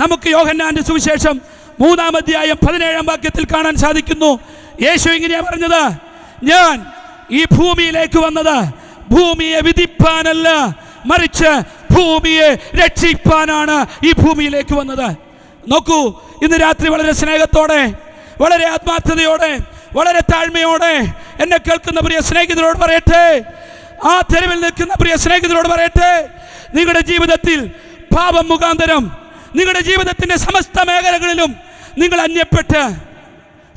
നമുക്ക് യോഹന്നാന്റെ സുവിശേഷം 3-ാം അധ്യായം 17-ാം വാക്യത്തിൽ കാണാൻ സാധിക്കുന്നു. യേശു ഇങ്ങനെയാ പറഞ്ഞത്, ഞാൻ ഈ ഭൂമിയിലേക്ക് വന്നത് ഭൂമിയെ വിധിപ്പാനല്ല, മറിച്ച് ഭൂമിയെ രക്ഷിപ്പാനാണ് ഈ ഭൂമിയിലേക്ക് വന്നത്. നോക്കൂ, ഇന്ന് രാത്രി വളരെ സ്നേഹത്തോടെ, വളരെ ആത്മാർത്ഥതയോടെ, വളരെ താഴ്മയോടെ എന്നെ കേൾക്കുന്ന പ്രിയ സ്നേഹിതരോട് പറയട്ടെ, ആ തെരുവിൽ നിൽക്കുന്ന പ്രിയ സ്നേഹിതരോട് പറയട്ടെ, നിങ്ങളുടെ ജീവിതത്തിൽ പാപം മുഖാന്തരം നിങ്ങളുടെ ജീവിതത്തിന്റെ സമസ്ത മേഖലകളിലും നിങ്ങൾ അന്യപ്പെട്ട്,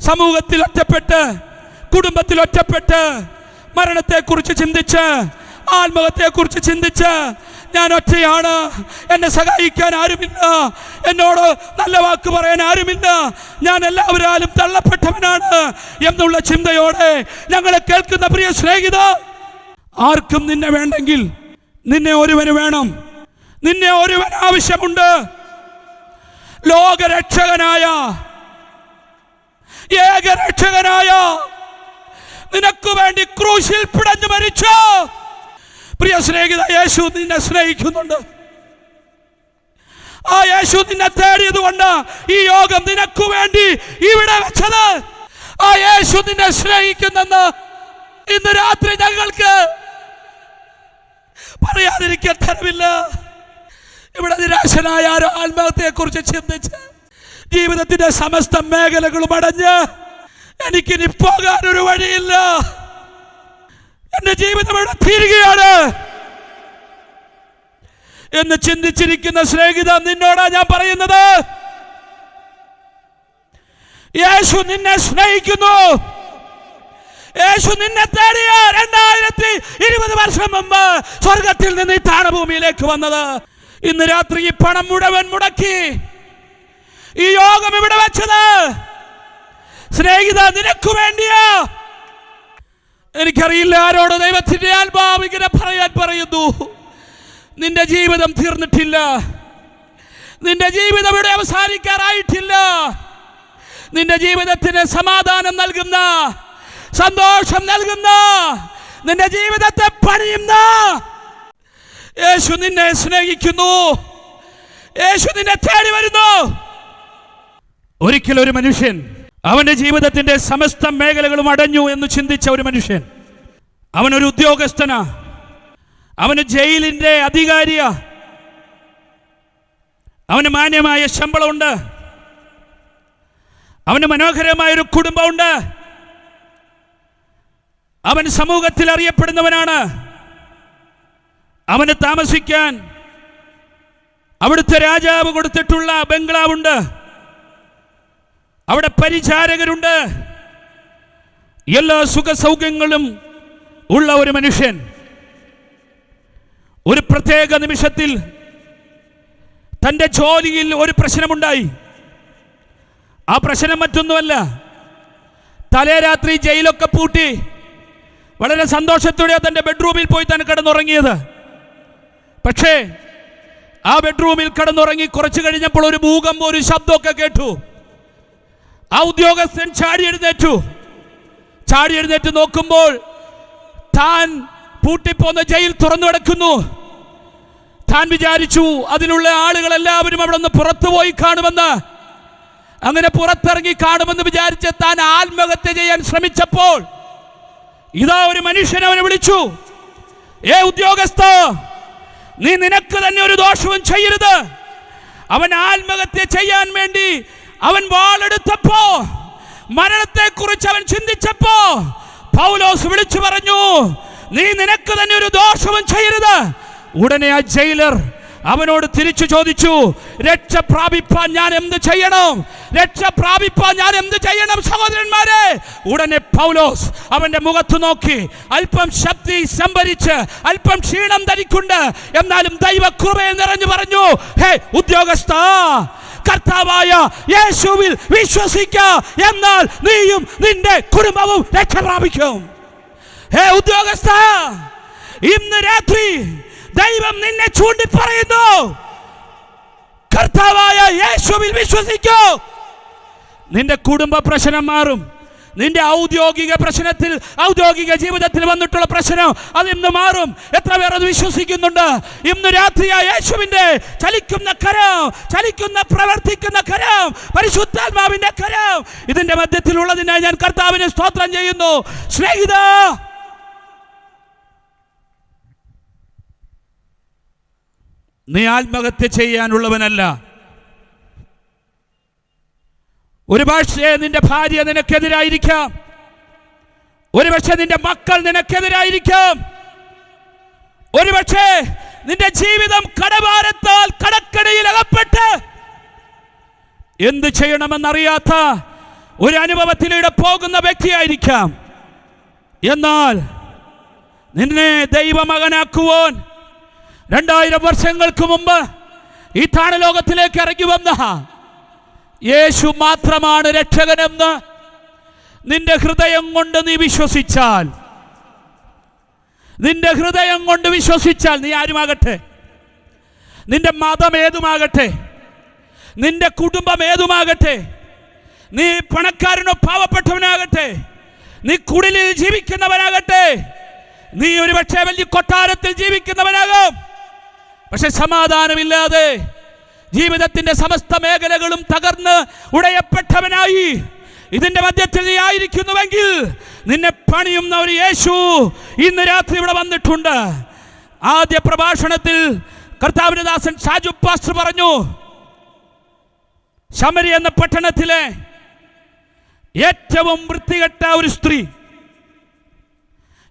സമൂഹത്തിൽ ഒറ്റപ്പെട്ട്, കുടുംബത്തിൽ ഒറ്റപ്പെട്ട്, മരണത്തെക്കുറിച്ച് ചിന്തിച്ച്, ആത്മഹത്യയെക്കുറിച്ച് ചിന്തിച്ച്, ഞാൻ ഒറ്റയാണ്, എന്നെ സഹായിക്കാൻ ആരുമില്ല, എന്നോട് നല്ല വാക്ക് പറയാൻ ആരുമില്ല, ഞാൻ എല്ലാവരാലും തള്ളപ്പെട്ടവനാണ് എന്നുള്ള ചിന്തയോടെ ഞങ്ങളെ കേൾക്കുന്ന പ്രിയ സ്നേഹിത, ആർക്കും നിന്നെ വേണ്ടെങ്കിൽ നിന്നെ ഒരുവന് വേണം, നിന്നെ ഒരുവൻ ആവശ്യമുണ്ട്. ലോകരക്ഷകനായ, ഏകരക്ഷകനായ, നിനക്ക് വേണ്ടി ക്രൂശിൽ പിടഞ്ഞു മരിച്ച പ്രിയ സ്നേഹിത, യേശു നിന്നെ സ്നേഹിക്കുന്നുണ്ട്. ആ യേശു നിന്നെ തേടിയത് കൊണ്ട് ഈ യോഗം നിനക്ക് വേണ്ടി ഇവിടെ വെച്ചത്. ആ യേശു നിന്നെ സ്നേഹിക്കുന്നെന്ന് ഇന്ന് രാത്രി ഞങ്ങൾക്ക് പറയാതിരിക്കാൻ തരമില്ല. ഇവിടെ നിരാശനായ ആരോ ആത്മഹത്യയെ കുറിച്ച് ചിന്തിച്ച് ജീവിതത്തിന്റെ സമസ്ത മേഖലകളും അടഞ്ഞ് എനിക്കിനി പോകാനൊരു വഴിയില്ല, എന്റെ ജീവിതം ഇവിടെ തീരുകയാണ് എന്ന് ചിന്തിച്ചിരിക്കുന്ന സ്നേഹിത, നിന്നോടാ ഞാൻ പറയുന്നത്, യേശു നിന്നെ സ്നേഹിക്കുന്നു. യേശു നിന്നെ തേടിയ 2020 വർഷം മുമ്പ് സ്വർഗത്തിൽ നിന്ന് ഈ താണഭൂമിയിലേക്ക് വന്നത്. ഇന്ന് രാത്രി ഈ പണം മുഴുവൻ മുടക്കി ഈ യോഗം ഇവിടെ വെച്ചത് സ്നേഹിത നിനക്ക് വേണ്ടിയാ. എനിക്കറിയില്ല ആരോട് ദൈവത്തിന്റെ ആത്മാവ് ഇങ്ങനെ പറയാൻ പറയുന്നു. നിന്റെ ജീവിതം തീർന്നിട്ടില്ല, നിന്റെ ജീവിതം ഇവിടെ അവസാനിക്കാറായിട്ടില്ല. നിന്റെ ജീവിതത്തിന് സമാധാനം നൽകുന്ന, സന്തോഷം നൽകുന്ന, നിന്റെ ജീവിതത്തെ പണിയുന്ന യേശു നിന്നെ സ്നേഹിക്കുന്നു. യേശു നിന്നെ തേടി വരുന്നു. ഒരിക്കൽ ഒരു മനുഷ്യൻ അവന്റെ ജീവിതത്തിന്റെ സമസ്ത മേഖലകളും അടഞ്ഞു എന്ന് ചിന്തിച്ച ഒരു മനുഷ്യൻ, അവനൊരു ഉദ്യോഗസ്ഥനാ, അവന് ജയിലിന്റെ അധികാരിയാ, അവന് മാന്യമായ ശമ്പളമുണ്ട്, അവന് മനോഹരമായൊരു കുടുംബമുണ്ട്, അവൻ സമൂഹത്തിൽ അറിയപ്പെടുന്നവനാണ്. അവന് താമസിക്കാൻ അവിടുത്തെ രാജാവ് കൊടുത്തിട്ടുള്ള ബംഗ്ലാവുണ്ട്, അവിടെ പരിചാരകരുണ്ട്, എല്ലാ സുഖ സൗകര്യങ്ങളും ഉള്ള ഒരു മനുഷ്യൻ ഒരു പ്രത്യേക നിമിഷത്തിൽ തൻ്റെ ജോലിയിൽ ഒരു പ്രശ്നമുണ്ടായി. ആ പ്രശ്നം മറ്റൊന്നുമല്ല, തലേ രാത്രി ജയിലൊക്കെ പൂട്ടി വളരെ സന്തോഷത്തോടെ തൻ്റെ ബെഡ്റൂമിൽ പോയി താൻ കിടന്നുറങ്ങിയത്. പക്ഷേ ആ ബെഡ്റൂമിൽ കിടന്നുറങ്ങി കുറച്ച് കഴിഞ്ഞപ്പോൾ ഒരു ഭൂകമ്പം, ഒരു ശബ്ദമൊക്കെ കേട്ടു. ആ ഉദ്യോഗസ്ഥൻ ചാടി എഴുന്നേറ്റ് നോക്കുമ്പോൾ താൻ പൂട്ടിപ്പോന്ന ജയിൽ തുറന്നു കിടക്കുന്നു. താൻ വിചാരിച്ചു അതിലുള്ള ആളുകളെല്ലാവരും അവിടെ നിന്ന് പുറത്തുപോയി കാണുമെന്ന്. അങ്ങനെ പുറത്തിറങ്ങി കാണുമെന്ന് വിചാരിച്ച് താൻ ആത്മഹത്യ ചെയ്യാൻ ശ്രമിച്ചപ്പോൾ ഇതാ ഒരു മനുഷ്യൻ അവനെ വിളിച്ചു. ഉദ്യോഗസ്ഥ, നീ നിനക്ക് തന്നെ ഒരു ദോഷവും ചെയ്യരുത്. അവൻ ആത്മഹത്യ ചെയ്യാൻ വേണ്ടി അവൻ വാളെടുത്തപ്പോ, മരണത്തെക്കുറിച്ച് അവൻ ചിന്തിച്ചപ്പോ പൗലോസ് വിളിച്ചു പറഞ്ഞു, നീ നിനക്ക് തന്നെ ഒരു ദോഷവും ചെയ്യരുത്. ഉടനെ ആ ജയിലർ അവനോട് തിരിച്ചു ചോദിച്ചു, രക്ഷ പ്രാപിപ്പാൻ ഞാൻ എന്ത് ചെയ്യണം? രക്ഷ പ്രാപിപ്പാൻ ഞാൻ എന്ത് ചെയ്യണം സഹോദരന്മാരെ? ഉടനെ പൗലോസ് അവന്റെ മുഖത്ത് നോക്കി അല്പം ശക്തി സംഭരിച്ച് അല്പം ക്ഷീണം ധരിക്കൊണ്ട് എന്നാലും ദൈവകൃപയിൽ നിറഞ്ഞു പറഞ്ഞു, ഹേ ഉദ്യോഗസ്ഥ, കർത്താവായ യേശുവിൽ വിശ്വസിക്കുക, എന്നാൽ നീയും നിന്റെ കുടുംബവും രക്ഷ പ്രാപിക്കും. ഹേ ഉദ്യോഗസ്ഥ, ഇന്ന് രാത്രി ദൈവം നിന്നെ ചൂണ്ടി പറയുന്നു, കർത്താവായ യേശുവിൽ വിശ്വസിക്കൂ, നിന്റെ കുടുംബ പ്രശ്നം മാറും, നിന്റെ ഔദ്യോഗിക പ്രശ്നത്തിൽ, ഔദ്യോഗിക ജീവിതത്തിൽ വന്നിട്ടുള്ള പ്രശ്നം അതിന്ന് മാറും. എത്ര പേർ അത് വിശ്വസിക്കുന്നുണ്ട്? ഇന്ന് രാത്രിയായ യേശുവിന്റെ ചലിക്കുന്ന കരം, ചലിക്കുന്ന പ്രവർത്തിക്കുന്ന കരം, പരിശുദ്ധാത്മാവിന്റെ കരം ഇതിന്റെ മധ്യത്തിലുള്ളതിനായി ഞാൻ കർത്താവിനെ സ്തോത്രം ചെയ്യുന്നു. സ്നേഹിത, നീ ആത്മഹത്യ ചെയ്യാനുള്ളവനല്ല. ഒരുപക്ഷേ നിന്റെ ഭാര്യ നിനക്കെതിരായിരിക്കാം, ഒരുപക്ഷെ നിന്റെ മക്കൾ നിനക്കെതിരായിരിക്കാം, ഒരുപക്ഷെ നിന്റെ ജീവിതം കടഭാരത്താൽ കടക്കണിയിൽ അകപ്പെട്ട് എന്ത് ചെയ്യണമെന്നറിയാത്ത ഒരു അനുഭവത്തിലൂടെ പോകുന്ന വ്യക്തിയായിരിക്കാം. എന്നാൽ നിന്നെ ദൈവമകനാക്കുവാൻ 2000 വർഷങ്ങൾക്ക് മുമ്പ് ഈ താണലോകത്തിലേക്ക് ഇറങ്ങി വന്ന യേശു മാത്രമാണ് രക്ഷകനെന്ന് നിന്റെ ഹൃദയം കൊണ്ട് നീ വിശ്വസിച്ചാൽ, നിന്റെ ഹൃദയം കൊണ്ട് വിശ്വസിച്ചാൽ, നീ ആരുമാകട്ടെ, നിന്റെ മതം ഏതുമാകട്ടെ, നിന്റെ കുടുംബം ഏതുമാകട്ടെ, നീ പണക്കാരനോ പാവപ്പെട്ടവനാകട്ടെ, നീ കുടിലിൽ ജീവിക്കുന്നവനാകട്ടെ, നീ ഒരുപക്ഷെ വലിയ കൊട്ടാരത്തിൽ ജീവിക്കുന്നവനാകാം, പക്ഷെ സമാധാനമില്ലാതെ ജീവിതത്തിന്റെ സമസ്ത മേഖലകളും തകർന്ന് ഉടയപ്പെട്ടവനായി ഇതിന്റെ മധ്യത്തിൽ നീ ആയിരിക്കുന്നുവെങ്കിൽ നിന്നെ പണിയുന്ന ഒരു യേശു ഇന്ന് രാത്രി ഇവിടെ വന്നിട്ടുണ്ട്. ആദ്യ പ്രഭാഷണത്തിൽ കർത്താവിന്റെ ദാസൻ ഷാജു പാസ്റ്റർ പറഞ്ഞു, ശമരി എന്ന പട്ടണത്തിലെ ഏറ്റവും വൃത്തികെട്ട ഒരു സ്ത്രീ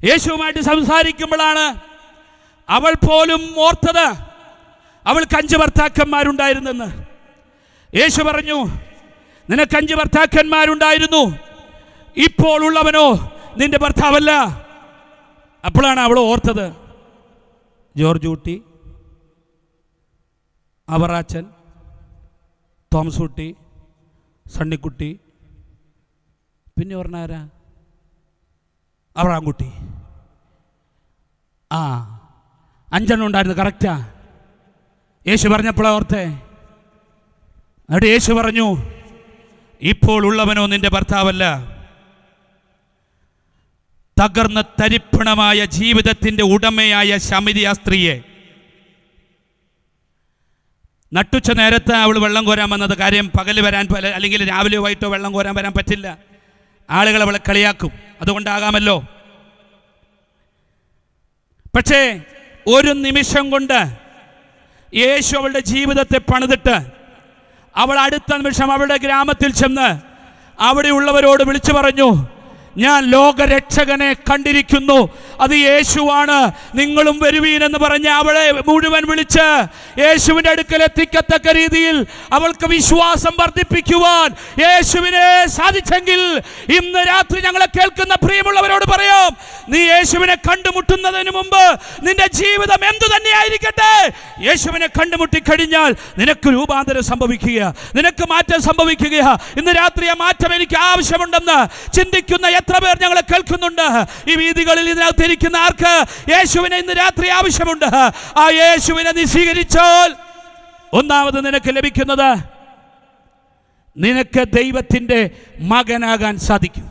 യേശുവുമായിട്ട് സംസാരിക്കുമ്പോഴാണ് അവൾ പോലും ഓർത്തത് അവൾക്ക് 5 ഭർത്താക്കന്മാരുണ്ടായിരുന്നെന്ന്. യേശു പറഞ്ഞു, നിനക്ക് 5 ഭർത്താക്കന്മാരുണ്ടായിരുന്നു, ഇപ്പോൾ ഉള്ളവനോ നിന്റെ ഭർത്താവല്ല. അപ്പോഴാണ് അവൾ ഓർത്തത്, ജോർജ് കുട്ടി, അവറാച്ചൻ, തോമസ് കുട്ടി, സണ്ണിക്കുട്ടി, പിന്നെ പറഞ്ഞാരാ, അവറാൻകുട്ടി. 5 ഉണ്ടായിരുന്നു, കറക്റ്റാ. യേശു പറഞ്ഞപ്പോഴാണ് ഓർത്തേ. അവിടെ യേശു പറഞ്ഞു, ഇപ്പോൾ ഉള്ളവനോ നിന്റെ ഭർത്താവല്ല. തകർന്ന തരിപ്പണമായ ജീവിതത്തിൻ്റെ ഉടമയായ ശമരി ആ സ്ത്രീയെ നട്ടുച്ച നേരത്തെ അവൾ വെള്ളം കോരാൻ വന്നത്. കാര്യം പകല് വരാൻ, അല്ലെങ്കിൽ രാവിലെ വൈകിട്ടോ വെള്ളം കോരാൻ വരാൻ പറ്റില്ല, ആളുകൾ അവളെ കളിയാക്കും, അതുകൊണ്ടാകാമല്ലോ. പക്ഷേ ഒരു നിമിഷം കൊണ്ട് യേശു അവളുടെ ജീവിതത്തെ പണിതിട്ട് അവൾ അടുത്ത നിമിഷം അവളുടെ ഗ്രാമത്തിൽ ചെന്ന് അവിടെയുള്ളവരോട് വിളിച്ചു പറഞ്ഞു, ഞാൻ ലോകരക്ഷകനെ കണ്ടിരിക്കുന്നു, അത് യേശുവാണ്, നിങ്ങളും വരുവീൻ എന്ന് പറഞ്ഞ് അവളെ മുഴുവൻ വിളിച്ച് യേശുവിൻ്റെ അടുക്കൽ എത്തിക്കത്തക്ക രീതിയിൽ അവൾക്ക് വിശ്വാസം വർദ്ധിപ്പിക്കുവാൻ യേശുവിനെ സാധിച്ചെങ്കിൽ ഇന്ന് രാത്രി ഞങ്ങളെ കേൾക്കുന്ന പ്രിയമുള്ളവരോട് പറയാം, നീ യേശുവിനെ കണ്ടുമുട്ടുന്നതിന് മുമ്പ് നിന്റെ ജീവിതം എന്തു തന്നെയായിരിക്കട്ടെ, യേശുവിനെ കണ്ടുമുട്ടിക്കഴിഞ്ഞാൽ നിനക്ക് രൂപാന്തരം സംഭവിക്കുക, നിനക്ക് മാറ്റം സംഭവിക്കുക. ഇന്ന് രാത്രി ആ മാറ്റം എനിക്ക് ആവശ്യമുണ്ടെന്ന് ചിന്തിക്കുന്ന എത്ര പേർ ഞങ്ങളെ കേൾക്കുന്നുണ്ട്? ഈ വീതികളിൽ ഇതിനകത്ത് ഇരിക്കുന്ന ആർക്ക് യേശുവിനെ ഇന്ന് രാത്രി ആവശ്യമുണ്ട്? ആ യേശുവിനെ നീ സ്വീകരിച്ചാൽ ഒന്നാമത് നിനക്ക് ലഭിക്കുന്നത്, നിനക്ക് ദൈവത്തിൻ്റെ മകനാകാൻ സാധിക്കും.